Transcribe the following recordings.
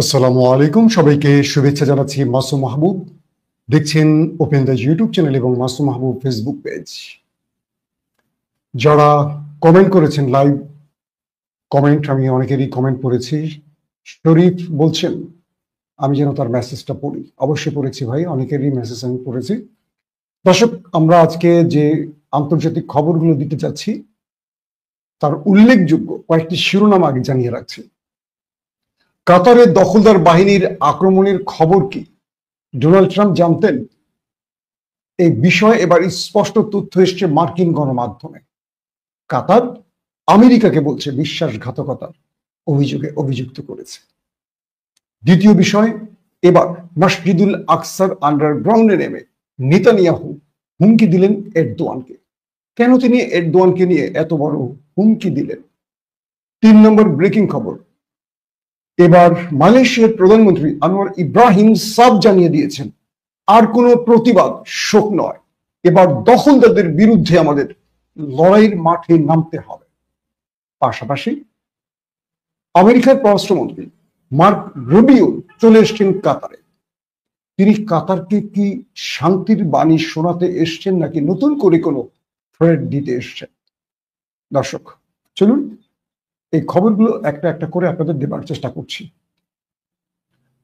আসসালামু আলাইকুম, সবাইকে শুভেচ্ছা জানাচ্ছি। মাসুম মাহবুব দেখছেন ওপেন দ্য ইউটিউব চ্যানেল এবং মাসুম মাহবুব ফেসবুক পেজ। যারা কমেন্ট করেছেন, লাইভ কমেন্ট, আমি অনেকেরই কমেন্ট পড়েছি। শরীফ বলছেন আমি যেন তার মেসেজটা পড়ি। অবশ্যই পড়েছি ভাই, অনেকেরই মেসেজ আমি পড়েছি। দর্শক, আমরা আজকে যে আন্তর্জাতিক খবরগুলো দিতে চাচ্ছি তার উল্লেখযোগ্য কয়েকটি শিরোনাম আগে জানিয়ে রাখছি। কাতারের দখলদার বাহিনীর আক্রমণের খবর কি ডোনাল্ড ট্রাম্প জানতেন? এই বিষয়ে এবার স্পষ্ট তথ্য এসছে মার্কিন গণমাধ্যমে। কাতার আমেরিকাকে বলছে বিশ্বাসঘাতকতার অভিযোগে অভিযুক্ত করেছে। দ্বিতীয় বিষয়, এবার মসজিদুল আকসার আন্ডারগ্রাউন্ডে নেমে নেতানিয়াহু হুমকি দিলেন এরদোয়ানকে। কেন তিনি এরদোয়ানকে নিয়ে এত বড় হুমকি দিলেন? 3 নম্বর ব্রেকিং খবর, এবার মালয়েশিয়ার প্রধানমন্ত্রী আনোয়ার ইব্রাহিম সাফ জানিয়ে দিয়েছেন আর কোনো প্রতিবাদ শোক নয়, এবার দখলদারদের বিরুদ্ধে আমাদের লড়াইয়ের মাঠে নামতে হবে। পাশাপাশি আমেরিকার পররাষ্ট্রমন্ত্রী মার্ক রুবিও চলে এসছেন কাতারে। তিনি কাতারকে কি শান্তির বাণী শোনাতে এসছেন নাকি নতুন করে কোনো থ্রেট দিতে এসছেন? দর্শক, চলুন এই খবরগুলো একটা একটা করে আপনাদের দেবার চেষ্টা করছি।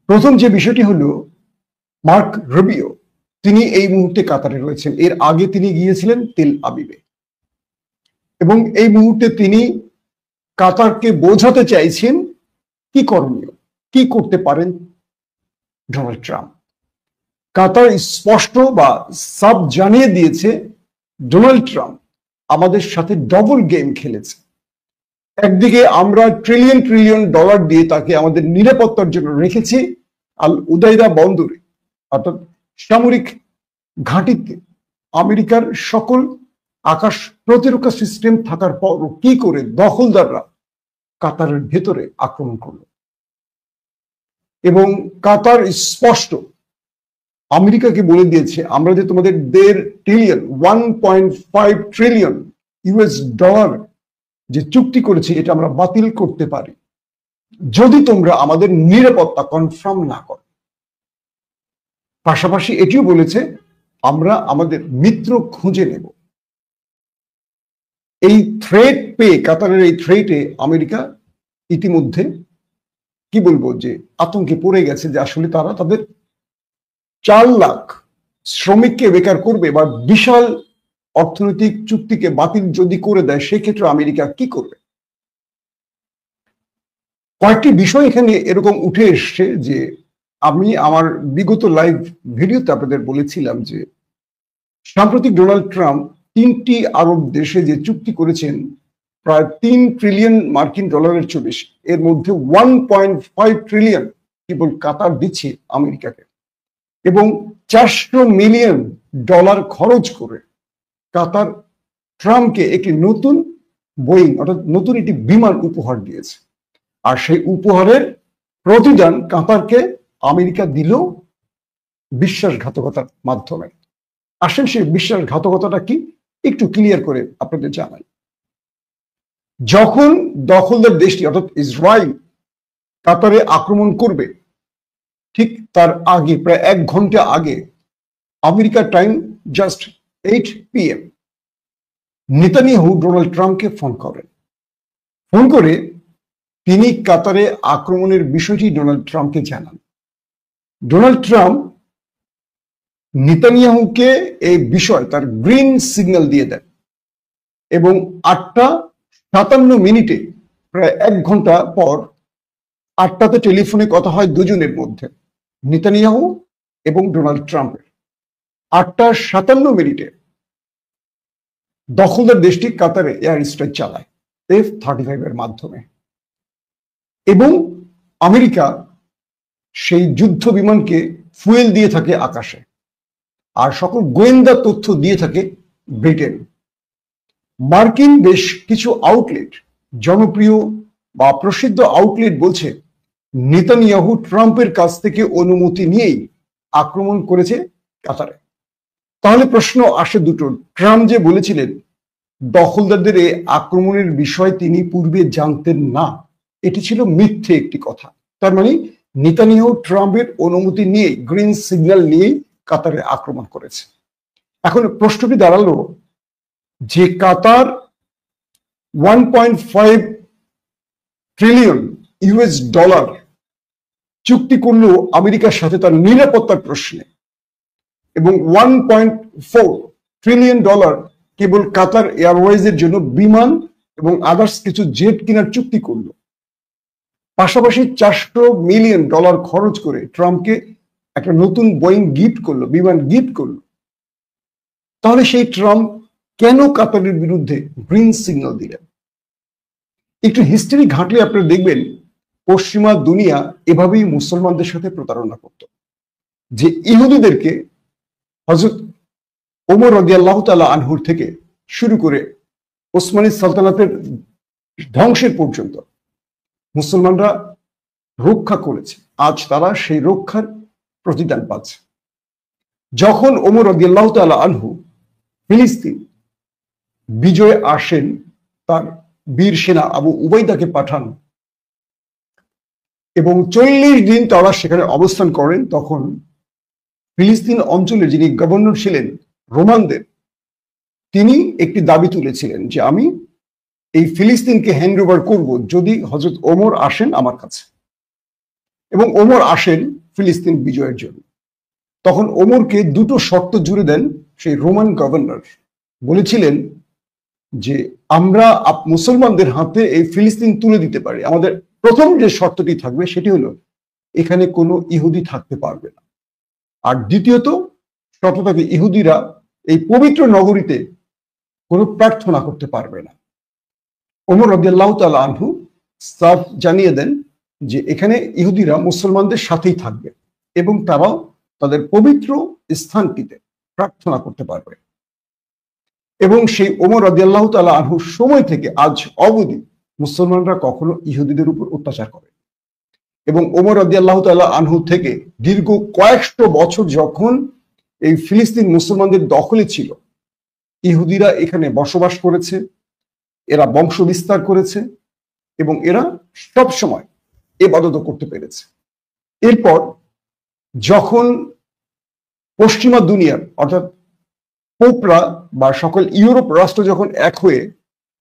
প্রথম যে বিষয়টি হলো, মার্ক রুবিও তিনি এই মুহূর্তে কাতারে রয়েছেন। এর আগে তিনি গিয়েছিলেন তেল আবিবে এবং এই মুহূর্তে তিনি কাতারকে বোঝাতে চাইছেন কি করণীয়, কি করতে পারেন ডোনাল্ড ট্রাম্প। কাতার স্পষ্ট বা সাব জানিয়ে দিয়েছে ডোনাল্ড ট্রাম্প আমাদের সাথে ডবল গেম খেলেছে। একদিকে আমরা ট্রিলিয়ন ট্রিলিয়ন ডলার দিয়ে তাকে আমাদের নিরাপত্তার জন্য রেখেছি আল উদাইদা বন্দরে, অর্থাৎ সামরিক ঘাঁটিতে আমেরিকার সকল আকাশ প্রতিরক্ষা সিস্টেম থাকার পর কি করে দখলদাররা কাতারের ভেতরে আক্রমণ করল। এবং কাতার স্পষ্ট আমেরিকাকে বলে দিয়েছে আমরা যে তোমাদের 1.5 ট্রিলিয়ন 1.5 ট্রিলিয়ন ইউএস ডলার যে চুক্তি করেছি এটা আমরা বাতিল করতে পারি যদি তোমরা আমাদের নিরাপত্তা কনফার্ম না করো। পাশাপাশি এটিও বলেছে আমরা আমাদের মিত্র খুঁজে নেব। এই থ্রেট পেয়ে, কাতারের এই থ্রেটে আমেরিকা ইতিমধ্যে কি বলবো যে আতঙ্কে পড়ে গেছে যে আসলে তারা তাদের 4 লাখ শ্রমিককে বেকার করবে বা বিশাল অর্থনৈতিক চুক্তিকে বাতিল যদি করে দেয় সেক্ষেত্রে আমেরিকা কি করবে। কয়েকটি বিষয় এখানে এরকম উঠে এসছে যে আমি আমার বিগত লাইভ ভিডিওতে আপনাদের বলেছিলাম যে সাম্প্রতিক ডোনাল্ড ট্রাম্প 3টি আরব দেশে যে চুক্তি করেছেন প্রায় 3 ট্রিলিয়ন মার্কিন ডলারের চেয়ে বেশি, এর মধ্যে 1.5 ট্রিলিয়ন কেবল কাতার দিচ্ছে আমেরিকাকে এবং 400 মিলিয়ন ডলার খরচ করে কাতার ট্রাম্পকে একটি নতুন বোয়িং অর্থাৎ নতুন একটি বিমান উপহার দিয়েছে। আর সেই উপহারের প্রতিদান কাতারকে আমেরিকা দিল বিশ্বাসঘাতকতার মাধ্যমে। আসেন সেই বিশ্বাসঘাতকতাটা কি একটু ক্লিয়ার করে আপনাদের জানাই। যখন দখলদার দেশটি অর্থাৎ ইসরায়েল কাতারে আক্রমণ করবে ঠিক তার আগে প্রায় 1 ঘন্টা আগে আমেরিকার time just 8 PM Netanyahu Donald ট্রাম্পকে ফোন করেন। ফোন করে তিনি কাতারে আক্রমণের বিষয়টি ডোনাল্ড ট্রাম্পকে জানান। ডোনাল্ড ট্রাম্প নেতানিয়াহুকে এই বিষয় তার গ্রিন সিগন্যাল দিয়ে দেন এবং 8:57 প্রায় 1 ঘন্টা পর 8টাতে টেলিফোনে কথা হয় দুজনের মধ্যে, নেতানিয়াহু এবং ডোনাল্ড ট্রাম্পের। 8:57 দখলদার দেশটি কাতারে এয়ার স্ট্রাইক চালায় F-35 এর মাধ্যমে এবং আমেরিকা সেই যুদ্ধ বিমানকে ফুয়েল দিয়ে থাকে আকাশে আর সকল গোয়েন্দা তথ্য দিয়ে থাকে ব্রিটেন। মার্কিন বেশ কিছু আউটলেট, জনপ্রিয় বা প্রসিদ্ধ আউটলেট বলছে নেতানিয়াহু ট্রাম্পের কাছ থেকে অনুমতি নিয়েই আক্রমণ করেছে কাতারে। তাহলে প্রশ্ন আসে দুটো, ট্রাম্প যে বলেছিলেন দখলদারদের এই আক্রমণের বিষয় তিনি পূর্বে জানতেন না, এটি ছিল মিথ্যে একটি কথা। তার মানে নেতানিয়াহু ট্রাম্পের অনুমতি নিয়ে, গ্রিন সিগন্যাল নিয়ে কাতারে আক্রমণ করেছে। এখন প্রশ্নটি দাঁড়ালো যে কাতার 1.5 ট্রিলিয়ন ইউএস ডলার চুক্তি করলো আমেরিকার সাথে তার নিরাপত্তার প্রশ্নে, এবং 1.4 ট্রিলিয়ন ডলার কেবল কাতার এয়ারওয়েজের জন্য বিমান এবং আদার্স কিছু জেট কেনার চুক্তি করলো। পাশাপাশি 400 মিলিয়ন ডলার খরচ করে ট্রাম্পকে একটা নতুন বোয়িং গিফট করলো, বিমান গিফট করলো। তাহলে সেই ট্রাম্প কেন কাতারের বিরুদ্ধে গ্রিন সিগন্যাল দিলেন? একটু হিস্ট্রি ঘাঁটলে আপনারা দেখবেন পশ্চিমা দুনিয়া এভাবেই মুসলমানদের সাথে প্রতারণা করত, যে ইহুদিদেরকে হযরত ওমর রাদিয়াল্লাহু তাআলা আনহুর থেকে শুরু করে ওসমানী সালতানাতের ধ্বংসের পর্যন্ত মুসলমানরা রক্ষা করেছে। আজ তারা সেই রক্ষার প্রতিদান পাচ্ছে। যখন ওমর রাদিয়াল্লাহু তাআলা আনহু ফিলিস্তিন বিজয়ে আসেন, তার বীর সেনা আবু উবাইদাকে পাঠান এবং 40 দিন তারা সেখানে অবস্থান করেন, তখন ফিলিস্তিন অঞ্চলে যিনি গভর্নর ছিলেন রোমানদের, তিনি একটি দাবি তুলেছিলেন যে আমি এই ফিলিস্তিনকে হ্যান্ড ওভার করবো যদি হযরত ওমর আসেন আমার কাছে। এবং ওমর আসেন ফিলিস্তিন বিজয়ের জন্য। তখন ওমরকে দুটো শর্ত জুড়ে দেন সেই রোমান গভর্নর। বলেছিলেন যে আমরা মুসলমানদের হাতে এই ফিলিস্তিন তুলে দিতে পারি, আমাদের প্রথম যে শর্তটি থাকবে সেটি হলো এখানে কোনো ইহুদি থাকতে পারবে না, আর দ্বিতীয়ত শর্ত থাকে ইহুদিরা এই পবিত্র নগরীতে কোনো প্রার্থনা করতে পারবে না। ওমর রাদিয়াল্লাহু তাআলা আনহু সাফ জানিয়ে দেন যে এখানে ইহুদিরা মুসলমানদের সাথেই থাকবে এবং তারাও তাদের পবিত্র স্থানটিতে প্রার্থনা করতে পারবে। এবং সেই ওমর রাদিয়াল্লাহু তাআলা আনহুর সময় থেকে আজ অবধি মুসলমানরা কখনো ইহুদিদের উপর অত্যাচার করে। এবং ওমর রাদিয়াল্লাহু তাআলা আনহু থেকে দীর্ঘ কয়েকশো বছর যখন এই ফিলিস্তিন মুসলমানদের দখলে ছিল, ইহুদিরা এখানে বসবাস করেছে, এরা বংশ বিস্তার করেছে এবং এরা সব সময় ইবাদত করতে পেরেছে। এরপর যখন পশ্চিমা দুনিয়ার অর্থাৎ পোপরা বা সকল ইউরোপ রাষ্ট্র যখন এক হয়ে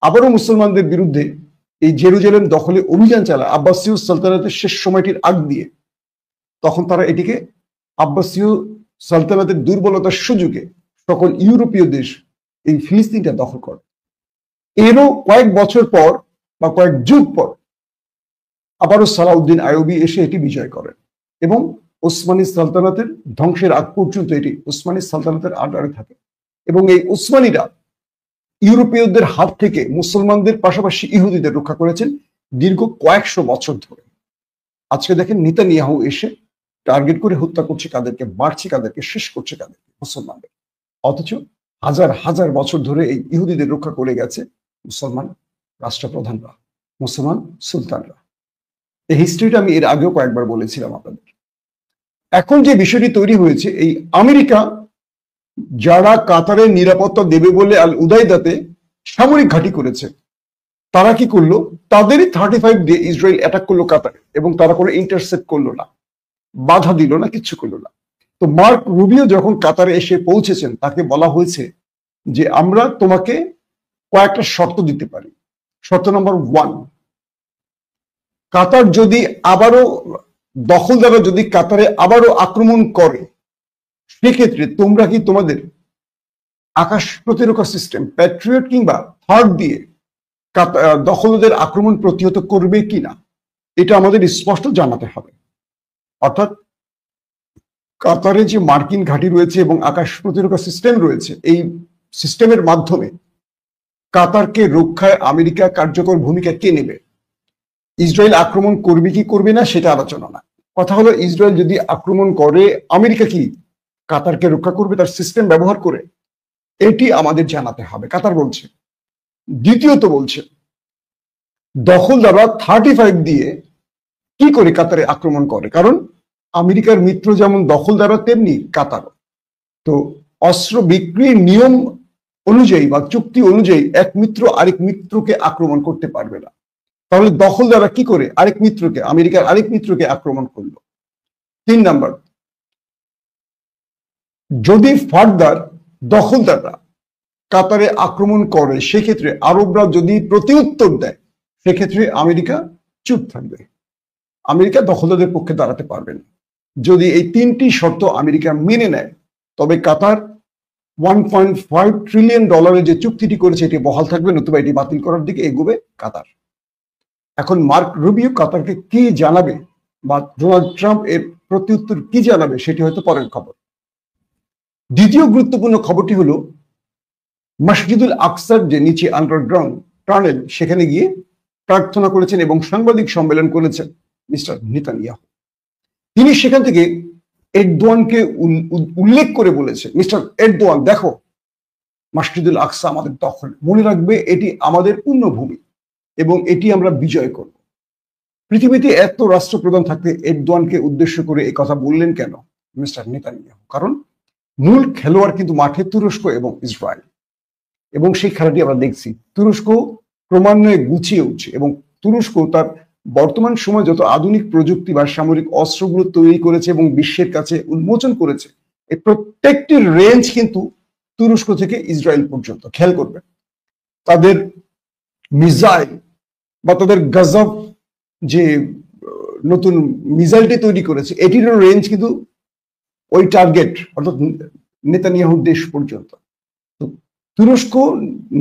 আবারও মুসলমানদের বিরুদ্ধে এই জেরুজালেম দখলে অভিযান চালায় আব্বাসীয় সালতানাতের শেষ সময়টির আগ দিয়ে, তখন তারা এটিকে আব্বাসীয় সালতানাতের দুর্বলতার সুযোগে সকল ইউরোপীয় দেশ এই ফিলিস্তিনটা দখল করে। এরও কয়েক বছর পর বা কয়েক যুগ পর আবারও সালাউদ্দিন আইয়ুবী এসে এটি বিজয় করেন এবং ওসমানী সালতানাতের ধ্বংসের আগ পর্যন্ত এটি ওসমানী সালতানাতের আন্ডারে থাকে। এবং এই ওসমানীরা ইউরোপীয়দের হাত থেকে মুসলমানদের পাশাপাশি ইহুদিদের রক্ষা করেছেন দীর্ঘ কয়েকশো বছর ধরে। আজকে দেখেন নেতানিয়াহু এসে টার্গেট করে হত্যা করছে কাদেরকে, মারছে কাদেরকে, শেষ করছে কাদেরকে, মুসলমানদের। অথচ হাজার হাজার বছর ধরে এই ইহুদিদের রক্ষা করে গেছে মুসলমান রাষ্ট্রপ্রধানরা, মুসলমান সুলতানরা। এই হিস্ট্রিটা আমি এর আগেও কয়েকবার বলেছিলাম আপনাদের। এখন যে বিষয়টি তৈরি হয়েছে, এই আমেরিকা যারা কাতারের নিরাপত্তা দেবে বলে আল উদাইদাতে সামরিক ঘাঁটি করেছে, তারা কি করলো, তাদেরই 35 ডে ইসরায়েল অ্যাটাক করলো কাতারে এবং তারা কোনো ইন্টারসেপ্ট করলো না, বাধা দিল না, কিচ্ছু করলো না। তো মার্ক রুবিও যখন কাতারে এসে পৌঁছেছেন, তাকে বলা হয়েছে যে আমরা তোমাকে কয়েকটা শর্ত দিতে পারি। শর্ত নম্বর 1, কাতার যদি আবারও দখলদাররা যদি কাতারে আবারও আক্রমণ করে, সেক্ষেত্রে তোমরা কি তোমাদের আকাশ প্রতিরক্ষা সিস্টেম প্যাট্রিয়ট কিংবা থার্ড দিয়ে দখলদারদের আক্রমণ প্রতিহত করবে কিনা, এটা আমাদের স্পষ্ট জানাতে হবে। অর্থাৎ কাতারে যে মার্কিন ঘাঁটি রয়েছে এবং আকাশ প্রতিরক্ষা সিস্টেম রয়েছে, এই সিস্টেমের মাধ্যমে কাতারকে রক্ষায় আমেরিকা কার্যকর ভূমিকা কে নেবে। ইসরায়েল আক্রমণ করবে কি করবে না সেটা আলোচনা না, কথা হলো ইসরায়েল যদি আক্রমণ করে আমেরিকা কি কাতারকে রক্ষা করবে তার সিস্টেম ব্যবহার করে, এটি আমাদের জানাতে হবে, কাতার বলছে। দ্বিতীয়ত বলছে দখলদাররা 35 দিয়ে কি করে কাতারে আক্রমণ করে, কারণ আমেরিকার মিত্র যেমন দখলদাররা তেমনি কাতারও। তো অস্ত্র বিক্রির নিয়ম অনুযায়ী বা চুক্তি অনুযায়ী এক মিত্র আরেক মিত্রকে আক্রমণ করতে পারবে না। তাহলে দখলদাররা কি করে আরেক মিত্রকে, আমেরিকার আরেক মিত্রকে আক্রমণ করলো, 3 নাম্বার, যদি ফার্দার দখলদাররা কাতারে আক্রমণ করে, সেক্ষেত্রে আরবরা যদি প্রতিউত্তর দেয়, সেক্ষেত্রে আমেরিকা চুপ থাকবে। আমেরিকা দখলদারদের পক্ষে দাঁড়াতে পারবে না। যদি এই 3টি শর্ত আমেরিকা মেনে নেয়, তবে কাতার $1.5 ট্রিলিয়ন যে চুক্তিটি করেছে এটি বহাল থাকবে, নতুবা এটি বাতিল করার দিকে এগোবে কাতার। এখন মার্ক রুবিও কাতারকে কি জানাবে বা ডোনাল্ড ট্রাম্প এর প্রত্যুত্তর কি জানাবে, সেটি হয়তো পরের খবর। দ্বিতীয় গুরুত্বপূর্ণ খবরটি হলো মসজিদুল আকসার যে নিচে আন্ডারগ্রাউন্ড টানেল, সেখানে গিয়ে প্রার্থনা করেছেন এবং সাংবাদিক সম্মেলন করেছেন মিস্টার নেতানিয়াহু। তিনি সেখান থেকে এরদোয়ানকে উল্লেখ করে বলেছে, মিস্টার এরদোয়ান দেখো, মসজিদুল আকসা আমাদের দখল, মনে রাখবে এটি আমাদের পুণ্যভূমি এবং এটি আমরা বিজয় করব। পৃথিবীতে এত রাষ্ট্রপ্রধান থাকতে এরদোয়ানকে উদ্দেশ্য করে এই কথা বললেন কেন মিস্টার নেতানিয়াহু? কারণ মূল খেলোয়াড় কিন্তু মাঠে তুরস্ক এবং ইসরায়েল, এবং সেই খেলাটি আমরা দেখছি। তুরস্ক ক্রমান্বয়ে গুছিয়ে উঠছে এবং তুরস্ক তার বর্তমান সময় যত আধুনিক প্রযুক্তি বা সামরিক অস্ত্রগুলো তৈরি করেছে এবং বিশ্বের কাছে উন্মোচন করেছে, এই প্রত্যেকটি রেঞ্জ কিন্তু তুরস্ক থেকে ইসরায়েল পর্যন্ত। খেয়াল করবেন তাদের মিসাইল বা তাদের গজব যে নতুন মিসাইলটি তৈরি করেছে, এটিরও রেঞ্জ কিন্তু ওই টার্গেট অর্থাৎ নেতানিয়াহুর দেশ পর্যন্ত। তো তুরস্ক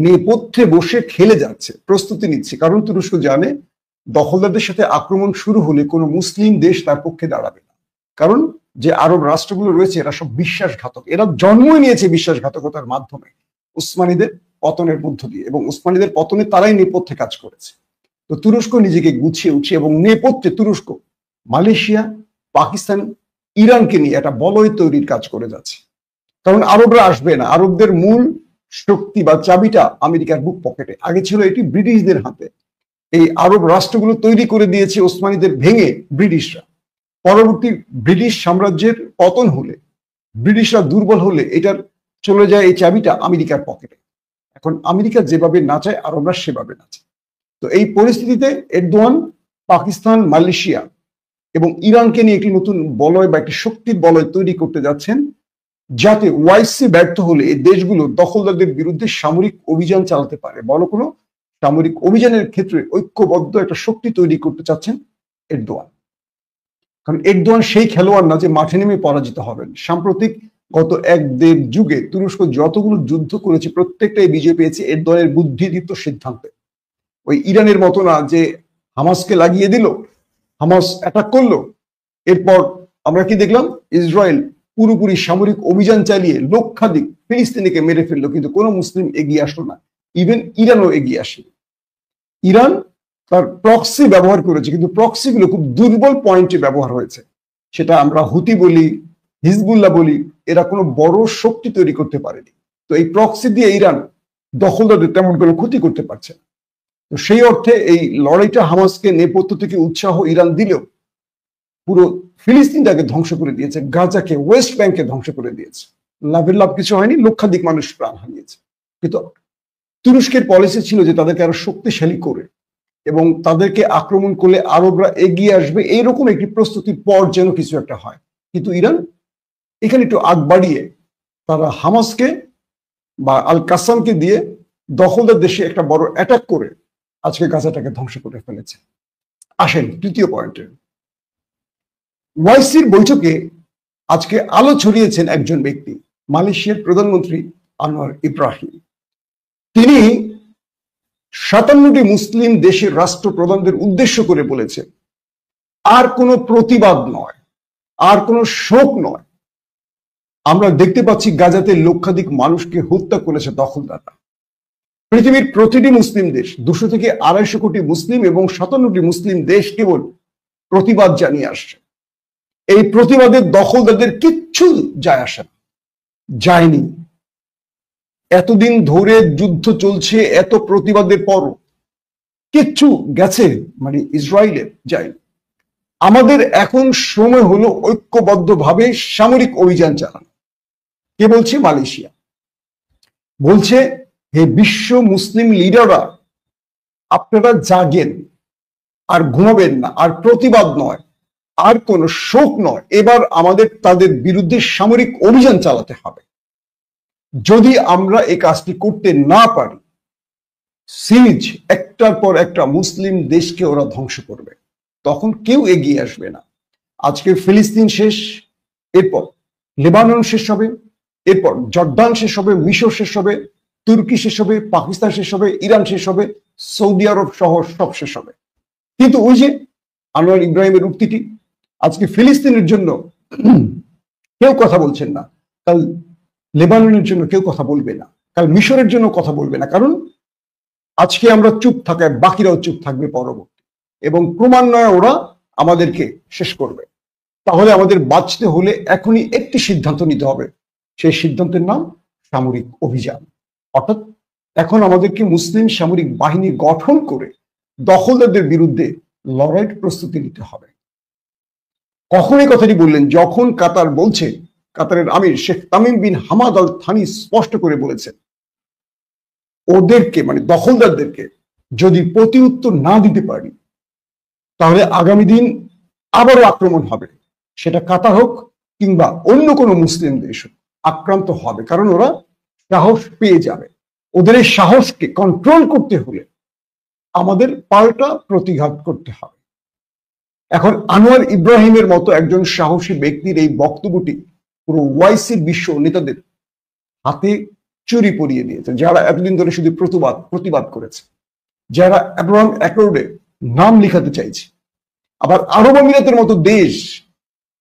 নেপথ্যে বসে খেলে যাচ্ছে, প্রস্তুতি নিচ্ছে, কারণ তুরস্ক জানে দখলদারদের সাথে আক্রমণ শুরু হলে কোনো মুসলিম দেশ তার পক্ষে দাঁড়াবে না। কারণ যে আরব রাষ্ট্রগুলো রয়েছে এরা সব বিশ্বাসঘাতক, এরা জন্মই নিয়েছে বিশ্বাসঘাতকতার মাধ্যমে উসমানীদের পতনের মধ্য দিয়ে, এবং উসমানীদের পতনে তারাই নেপথ্যে কাজ করেছে। তো তুরস্ক নিজেকে গুছিয়ে উঠছে এবং নেপথ্যে তুরস্ক মালয়েশিয়া, পাকিস্তান, ইরানকে নিয়ে একটা বলয় তৈরির কাজ করে যাচ্ছে। কারণ আরবরা আসবে না, আরবদের মূল শক্তি বা চাবিটা আমেরিকার বুক পকেটে। আগে ছিল এটি ব্রিটিশদের হাতে। এই আরব রাষ্ট্রগুলো তৈরি করে দিয়েছে ওসমানীদের ভেঙে ব্রিটিশরা। পরবর্তী ব্রিটিশ সাম্রাজ্যের পতন হলে, ব্রিটিশরা দুর্বল হলে, এটার চলে যায় এই চাবিটা আমেরিকার পকেটে। এখন আমেরিকা যেভাবে নাচায় আরবরা সেভাবে নাচে। তো এই পরিস্থিতিতে এরদোয়ান পাকিস্তান, মালয়েশিয়া এবং ইরানকে নিয়ে একটি নতুন বলয় বা একটি শক্তির বলয় তৈরি করতে যাচ্ছেন, যাতে ওয়াইসি ব্যর্থ হলে এই দেশগুলো দখলদারদের বিরুদ্ধে সামরিক অভিযান চালাতে পারে। বড় কোনো সামরিক অভিযানের ক্ষেত্রে ঐক্যবদ্ধ একটা শক্তি তৈরি করতে চাচ্ছেন এরদোয়ান। কারণ এরদোয়ান সেই খেলোয়াড় না যে মাঠে নেমে পরাজিত হবেন। সাম্প্রতিক গত 1-1.5 যুগে তুরস্ক যতগুলো যুদ্ধ করেছে প্রত্যেকটাই বিজয় পেয়েছে এরদোয়ানের বুদ্ধিদীপ্ত সিদ্ধান্তে। ওই ইরানের মতো না যে হামাসকে লাগিয়ে দিল, হামাস অ্যাটাক করলো, এরপর আমরা কি দেখলাম, ইসরায়েল পুরোপুরি সামরিক অভিযান চালিয়ে লক্ষাধিক ফিলিস্তিনিকে মেরে ফেললো, কিন্তু কোনো মুসলিম এগিয়ে আসলো না। ইভেন ইরানও এগিয়ে আসেনি। ইরান তার প্রক্সি ব্যবহার করেছে, কিন্তু প্রক্সিগুলো খুব দুর্বল পয়েন্টে ব্যবহার হয়েছে। সেটা আমরা হুতি বলি, হিজবুল্লাহ বলি, এরা কোনো বড় শক্তি তৈরি করতে পারেনি। তো এই প্রক্সি দিয়ে ইরান দখলদারদের তেমন কোনো ক্ষতি করতে পারছে না। তো সেই অর্থে এই লড়াইটা হামাসকে নেপথ্য থেকে উৎসাহ ইরান দিলেও পুরো ফিলিস্তিনটাকে ধ্বংস করে দিয়েছে, গাজাকে, ওয়েস্ট ব্যাংককে ধ্বংস করে দিয়েছে। লাভের লাভ কিছু হয়নি, লক্ষাধিক মানুষ প্রাণ হারিয়েছে। কিন্তু তুরস্কের পলিসি ছিল যে তাদেরকে আরো শক্তিশালী করে এবং তাদেরকে আক্রমণ করলে আরবরা এগিয়ে আসবে, এইরকম একটি প্রস্তুতির পর যেন কিছু একটা হয়। কিন্তু ইরান এখানে একটু আগ বাড়িয়ে তারা হামাসকে বা আল কাসামকে দিয়ে দখলদার দেশে একটা বড় অ্যাটাক করে আজকে গাজাটাকে ধ্বংস করে ফেলেছে। আসেন তৃতীয় পয়েন্টে। ওয়াইসির বৈঠকে আজকে আলো ছড়িয়েছেন একজন ব্যক্তি, মালয়েশিয়ার প্রধানমন্ত্রী আনোয়ার ইব্রাহিম। তিনি 57টি মুসলিম দেশের রাষ্ট্রপ্রধানদের উদ্দেশ্য করে বলেছেন, আর কোনো প্রতিবাদ নয়, আর কোনো শোক নয়, আমরা দেখতে পাচ্ছি গাজাতে লক্ষাধিক মানুষকে হত্যা করেছে দখলদাররা। পৃথিবীর প্রতিটি মুসলিম দেশ, 200 থেকে 250 কোটি মুসলিম এবং 57টি মুসলিম দেশ কেবল প্রতিবাদ জানিয়ে আসছে। এই প্রতিবাদের দখলদারদের কিচ্ছু যায় আসে না, যায়নি। এতদিন ধরে যুদ্ধ চলছে, এত প্রতিবাদের পরও কিচ্ছু গেছে মানে ইসরায়েলের যায়নি। আমাদের এখন সময় হলো ঐক্যবদ্ধভাবে সামরিক অভিযান চালানো। কে বলছে? মালয়েশিয়া বলছে, হে বিশ্ব মুসলিম লিডাররা, আপনারা জাগেন, আর ঘুমাবেন না, আর প্রতিবাদ নয়, আর কোন শোক নয়, এবার আমাদের তাদের বিরুদ্ধে সামরিক অভিযান চালাতে হবে। যদি আমরা এই কাজটি করতে না পারি, সিরিজ একটার পর একটা মুসলিম দেশকে ওরা ধ্বংস করবে, তখন কেউ এগিয়ে আসবে না। আজকে ফিলিস্তিন শেষ, এরপর লেবানন শেষ হবে, এরপর জর্দান শেষ হবে, মিশর শেষ হবে, তুর্কি শেষ হবে, পাকিস্তান শেষ হবে, ইরান শেষ হবে, সৌদি আরব সহ সব শেষ হবে। কিন্তু ওই যে আনোয়ার ইব্রাহিমের উক্তিটি, আজকে ফিলিস্তিনের জন্য কেউ কথা বলছেন না, কাল লেবাননের জন্য কেউ কথা বলবে না, কাল মিশরের জন্য কথা বলবে না, কারণ আজকে আমরা চুপ থাকায় বাকিরাও চুপ থাকবে পরবর্তী, এবং ক্রমান্বয়ে ওরা আমাদেরকে শেষ করবে। তাহলে আমাদের বাঁচতে হলে এখনই একটি সিদ্ধান্ত নিতে হবে, সেই সিদ্ধান্তের নাম সামরিক অভিযান। অর্থাৎ এখন আমাদেরকে মুসলিম সামরিক বাহিনী গঠন করে দখলদারদের বিরুদ্ধে লড়াইয়ের প্রস্তুতি নিতে হবে। কখন এই কথাটি বললেন? যখন কাতার বলছে, কাতারের আমির Sheikh Tamim bin Hamad Al Thani স্পষ্ট করে বলেছেন, ওদেরকে মানে দখলদারদেরকে যদি প্রতি উত্তর না দিতে পারি, তাহলে আগামী দিন আবারও আক্রমণ হবে, সেটা কাতার হোক কিংবা অন্য কোনো মুসলিম দেশ হোক, আক্রান্ত হবে, কারণ ওরা সাহস পেয়ে যাবে। ওদের এই সাহসকে কন্ট্রোল করতে হলে আমাদের পাল্টা প্রতিঘাত করতে হবে। এখন আনোয়ার ইব্রাহিমের মতো একজন সাহসী ব্যক্তির এই বক্তব্যটি পুরো ওয়াইসির বিশ্ব নেতাদের হাতে চুরি পরিয়ে দিয়েছে, যারা এতদিন ধরে শুধু প্রতিবাদ করেছে, যারা অ্যাব্রাহাম অ্যাকর্ডে নাম লিখাতে চাইছে। আবার আরব আমিরাতের মতো দেশ,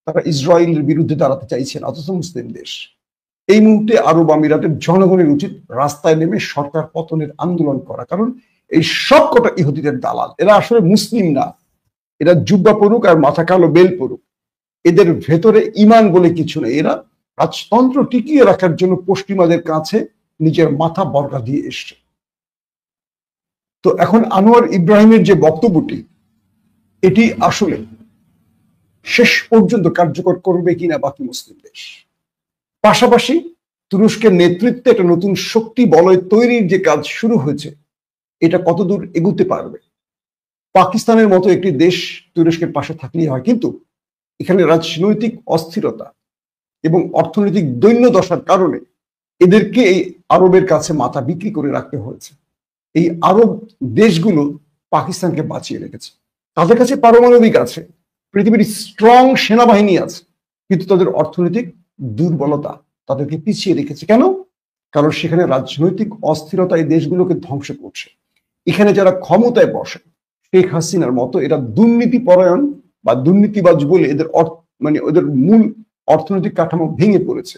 তারা ইসরায়েলের বিরুদ্ধে দাঁড়াতে চাইছেন, অথচ মুসলিম দেশ। এই মুহূর্তে আরব আমিরাতের জনগণের উচিত রাস্তায় নেমে সরকার পতনের আন্দোলন করা, কারণ এই সব কটা ইহুদিদের দালাল। এরা আসলে মুসলিম না, এরা জুব্বা পড়ুক আর মাথা কালো বেল পড়ুক, এদের ভেতরে ইমান বলে কিছু নেই। এরা রাজতন্ত্র টিকিয়ে রাখার জন্য পশ্চিমাদের কাছে নিজের মাথা বর্গা দিয়ে এসছে। তো এখন আনোয়ার ইব্রাহিমের যে বক্তব্যটি, এটি আসলে শেষ পর্যন্ত কার্যকর করবে কিনা বাকি মুসলিম দেশ। পাশাপাশি তুরস্কের নেতৃত্বে একটা নতুন শক্তি বলয় তৈরির যে কাজ শুরু হয়েছে, এটা কতদূর এগুতে পারবে। পাকিস্তানের মতো একটি দেশ তুরস্কের পাশে থাকলেই হয়, কিন্তু এখানে রাজনৈতিক অস্থিরতা এবং অর্থনৈতিক দৈন্য দশার কারণে এদেরকে এই আরবের কাছে মাথা বিক্রি করে রাখতে হয়েছে। এই আরব দেশগুলো পাকিস্তানকে বাঁচিয়ে রেখেছে, তাদের কাছে পারমাণবিক আছে, পৃথিবীর স্ট্রং সেনাবাহিনী আছে, কিন্তু তাদের অর্থনৈতিক দুর্বলতা তাদেরকে পিছিয়ে রেখেছে। কেন? কারণ সেখানে রাজনৈতিক অস্থিরতা এই দেশগুলোকে ধ্বংস করছে। এখানে যারা ক্ষমতায় বসে, শেখ হাসিনার মতো, এরা দুর্নীতি পরায়ণ বা দুর্নীতিবাজ বলে এদের ওদের মূল অর্থনৈতিক কাঠামো ভেঙে পড়েছে।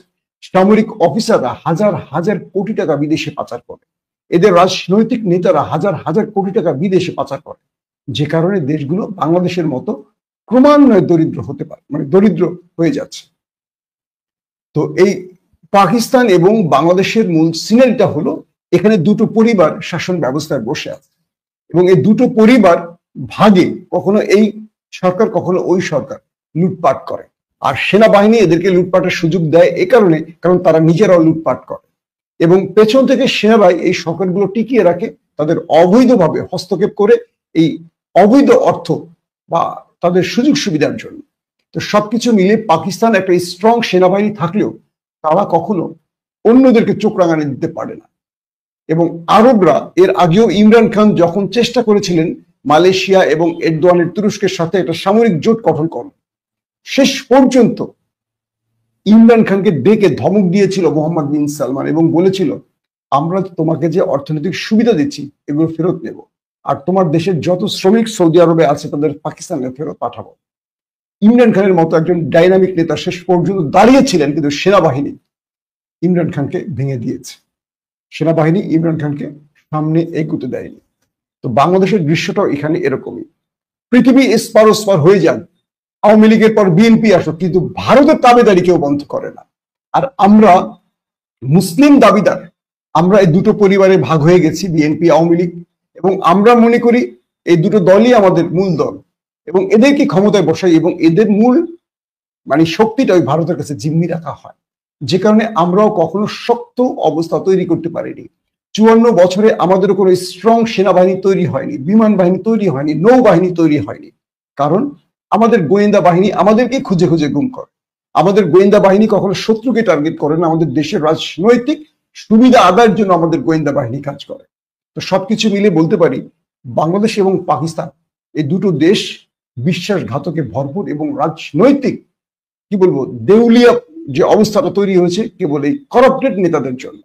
সামরিক অফিসাররা হাজার হাজার কোটি টাকা বিদেশে পাচার করে, এদের রাজনৈতিক নেতারা হাজার হাজার কোটি টাকা বিদেশে পাচার করে, যে কারণে দেশগুলো বাংলাদেশের মতো ক্রমান্বয়ে দরিদ্র হতে পারে, দরিদ্র হয়ে যাচ্ছে। তো এই পাকিস্তান এবং বাংলাদেশের মূল সিনারিটা হলো, এখানে দুটো পরিবার শাসন ব্যবস্থায় বসে আছে, এবং এই দুটো পরিবার ভাগে কখনো এই সরকার কখনো ওই সরকার লুটপাট করে, আর সেনাবাহিনী এদেরকে লুটপাটের সুযোগ দেয় কারণ তারা নিজেরাও লুটপাট করে, এবং পেছন থেকে সেনাবাহিনী এই সরকারগুলো টিকিয়ে রাখে তাদের অবৈধভাবে হস্তক্ষেপ করে এই অবৈধ অর্থ বা তাদের সুযোগ সুবিধার জন্য। তো সবকিছু মিলে পাকিস্তান একটা স্ট্রং সেনাবাহিনী থাকলেও তারা কখনো অন্যদেরকে চোখ রাঙানি দিতে পারে না। এবং আরবরা এর আগেও ইমরান খান যখন চেষ্টা করেছিলেন মালয়েশিয়া এবং এরদোয়ানের তুরস্কের সাথে একটা সামরিক জোট গঠন করেন, শেষ পর্যন্ত ইমরান খানকে ডেকে ধমক দিয়েছিল মোহাম্মদ বিন সালমান এবং বলেছিল, আমরা তোমাকে যে অর্থনৈতিক সুবিধা দিচ্ছি এগুলো ফেরত নেব, আর তোমার দেশের যত শ্রমিক সৌদি আরবে আছে তাদের পাকিস্তানে ফেরত পাঠাবো। ইমরান খানের মতো একজন ডাইনামিক নেতা শেষ পর্যন্ত দাঁড়িয়েছিলেন, কিন্তু সেনাবাহিনী ইমরান খানকে ভেঙে দিয়েছে, সেনাবাহিনী ইমরান খানকে সামনে এগুতে দেয়নি। তো বাংলাদেশের দৃশ্যটাও এখানে এরকমই। পৃথিবী এসপার ওসপার হয়ে যান, আওয়ামী লীগের পর বিএনপি আসুক, কিন্তু ভারতের দাবিদারি কেউ বন্ধ করে না। আর আমরা মুসলিম দাবিদার, আমরা এই দুটো পরিবারে ভাগ হয়ে গেছি, বিএনপি আওয়ামী লীগ, এবং আমরা মনে করি এই দুটো দলই আমাদের মূল দল, এবং এদেরকে ক্ষমতায় বসাই, এবং এদের মূল শক্তিটা ওই ভারতের কাছে জিম্মি রাখা হয়, যে কারণে আমরাও কখনো শক্ত অবস্থা তৈরি করতে পারিনি। 54 বছরে আমাদের কোনো স্ট্রং সেনাবাহিনী তৈরি হয়নি, বিমান বাহিনী তৈরি হয়নি, নৌবাহিনী তৈরি হয়নি, কারণ আমাদের গোয়েন্দা বাহিনী আমাদেরকে খুঁজে খুঁজে গুম করে। আমাদের গোয়েন্দা বাহিনী কখনো শত্রুকে টার্গেট করে না, আমাদের দেশের রাজনৈতিক সুবিধা আদায়ের জন্য আমাদের গোয়েন্দা বাহিনী কাজ করে। তো সবকিছু মিলে বলতে পারি বাংলাদেশ এবং পাকিস্তান এই দুটো দেশ বিশ্বাসঘাতকে ভরপুর এবং রাজনৈতিক কি বলবো দেউলিয়া যে অবস্থাটা তৈরি হয়েছে কেবল এই করাপ্টেড নেতাদের জন্য।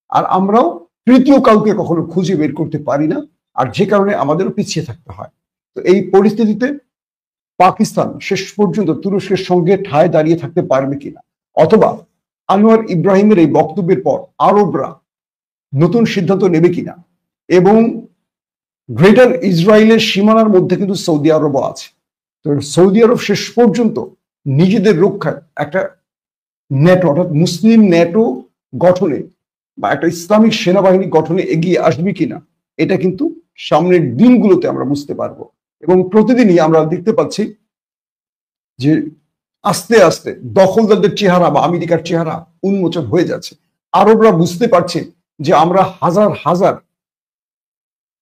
আর আমরাও তৃতীয় কাউকে কখনো খুঁজে বের করতে পারি না, আর যে কারণে আমাদেরও পিছিয়ে থাকতে হয়। তো এই পরিস্থিতিতে পাকিস্তান শেষ পর্যন্ত তুরস্কের সঙ্গে ঠায় দাঁড়িয়ে থাকতে পারবে কিনা, অথবা আনোয়ার ইব্রাহিমের এই বক্তব্যের পর আরবরা নতুন সিদ্ধান্ত নেবে কিনা, এবং গ্রেটার ইসরায়েলের সীমানার মধ্যে কিন্তু সৌদি আরবও আছে। তো সৌদি আরব শেষ পর্যন্ত নিজেদের রক্ষায় একটা ন্যাটো অর্থাৎ মুসলিম ন্যাটো গঠনে বা একটা ইসলামিক সেনাবাহিনী গঠনে এগিয়ে আসবে কিনা, এটা কিন্তু সামনের দিনগুলোতে আমরা বুঝতে পারবো। এবং প্রতিদিনই আমরা দেখতে পাচ্ছি যে আস্তে আস্তে দখলদারদের চেহারা বা আমেরিকার চেহারা উন্মোচন হয়ে যাচ্ছে। আরবরা বুঝতে পারছে যে আমরা হাজার হাজার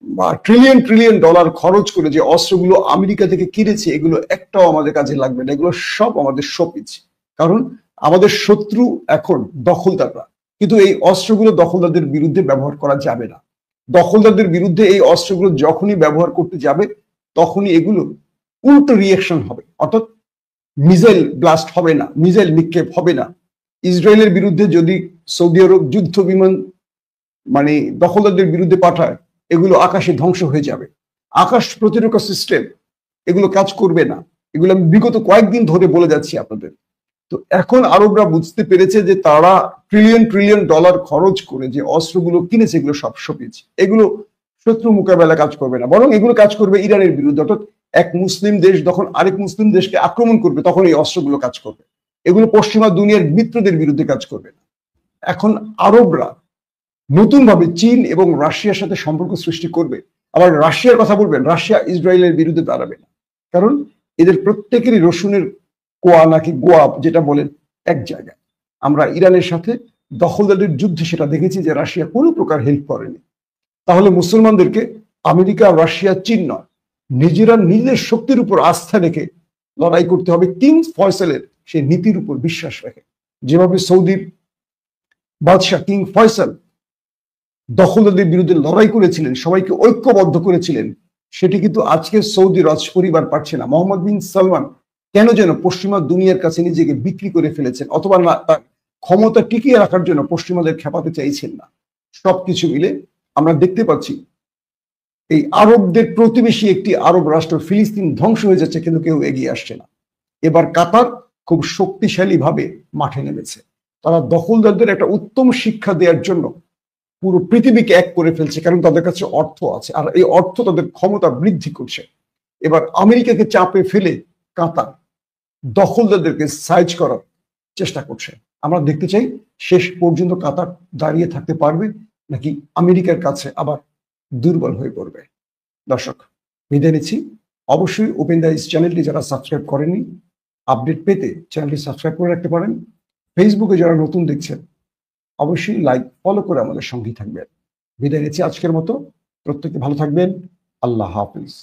বা ট্রিলিয়ন ট্রিলিয়ন ডলার খরচ করে যে অস্ত্রগুলো আমেরিকা থেকে কিনেছে এগুলো একটাও আমাদের কাজে লাগবে না, এগুলো সব আমাদের শোপিস। কারণ আমাদের শত্রু এখন দখলদাররা, কিন্তু এই অস্ত্রগুলো দখলদারদের বিরুদ্ধে ব্যবহার করা যাবে না। দখলদারদের বিরুদ্ধে এই অস্ত্রগুলো যখনই ব্যবহার করতে যাবে তখনই এগুলো উল্টো রিয়াকশন হবে, অর্থাৎ মিসাইল ব্লাস্ট হবে না, মিসাইল নিক্ষেপ হবে না। ইসরায়েলের বিরুদ্ধে যদি সৌদি আরব যুদ্ধ বিমান মানে দখলদারদের বিরুদ্ধে পাঠায়, এগুলো আকাশে ধ্বংস হয়ে যাবে। আকাশ প্রতিরক্ষা সিস্টেম এগুলো কাজ করবে না, এগুলো আমি বিগত কয়েকদিন ধরে বলে যাচ্ছি আপনাদের। তো এখন আরবরা বুঝতে পেরেছে যে তারা ট্রিলিয়ন ট্রিলিয়ন ডলার খরচ করে যে অস্ত্রগুলো কিনেছে এগুলো সব শোপিস, এগুলো শত্রু মোকাবেলা কাজ করবে না, বরং এগুলো কাজ করবে ইরানের বিরুদ্ধে। অর্থাৎ এক মুসলিম দেশ যখন আরেক মুসলিম দেশকে আক্রমণ করবে তখন এই অস্ত্রগুলো কাজ করবে, এগুলো পশ্চিমা দুনিয়ার মিত্রদের বিরুদ্ধে কাজ করবে না। এখন আরবরা নতুন ভাবে চীন এবং রাশিয়ার সাথে সম্পর্ক সৃষ্টি করবে। আবার রাশিয়ার কথা বলবেন, রাশিয়া ইসরায়েলের বিরুদ্ধে দাঁড়াবে না, কারণ এদের প্রত্যেকেরই রসুনের কোয়া নাকি গোয়া যেটা বলেন এক জায়গায়। আমরা ইরানের সাথে দখলদারদের যুদ্ধে সেটা দেখেছি যে রাশিয়া কোনো প্রকার হেল্প করেনি। তাহলে মুসলমানদেরকে আমেরিকা, রাশিয়া, চীন নয়, নিজেরা নিজেদের শক্তির উপর আস্থা রেখে লড়াই করতে হবে, কিং ফয়সালের সেই নীতির উপর বিশ্বাস রেখে। যেভাবে সৌদির বাদশাহ কিং ফয়সাল দখলদারদের বিরুদ্ধে লড়াই করেছিলেন, সবাইকে ঐক্যবদ্ধ করেছিলেন, সেটি কিন্তু আজকে সৌদি রাজ পরিবার পারছে না। মোহাম্মদ বিন সালমান কেন যেন পশ্চিমা দুনিয়ার কাছে নিজেকে বিক্রি করে ফেলেছেন, অথবা না তার ক্ষমতা টিকিয়ে রাখার জন্য পশ্চিমাদের খেপাতে চাইছেন না। সবকিছু মিলে আমরা দেখতে পাচ্ছি এই আরবদের প্রতিবেশী একটি আরব রাষ্ট্র ফিলিস্তিন ধ্বংস হয়ে যাচ্ছে, কিন্তু কেউ এগিয়ে আসছে না। এবার কাতার খুব শক্তিশালী ভাবে মাঠে নেমেছে। তারা দখলদারদের একটা উত্তম শিক্ষা দেওয়ার জন্য পুরো পৃথিবীকে এক করে ফেলছে, কারণ তাদের কাছে অর্থ আছে, আর এই অর্থ তাদের ক্ষমতা বৃদ্ধি করছে। এবার আমেরিকাকে চাপে ফেলে কাতার দখলদারদেরকে সাইজ করার চেষ্টা করছে। আমরা দেখতে চাই শেষ পর্যন্ত কাতার দাঁড়িয়ে থাকতে পারবে নাকি আমেরিকার কাছে আবার দুর্বল হয়ে পড়বে। দর্শক, বিদায় নিচ্ছি। অবশ্যই ওপেন দ্য আইস চ্যানেলটি যারা সাবস্ক্রাইব করেননি, আপডেট পেতে চ্যানেলটি সাবস্ক্রাইব করে রাখতে পারেন। ফেসবুকে যারা নতুন দেখছেন অবশ্যই লাইক ফলো করে আমাদের সঙ্গেই থাকবেন। বিদায় নিচ্ছি আজকের মতো। প্রত্যেকে ভালো থাকবেন। আল্লাহ হাফিজ।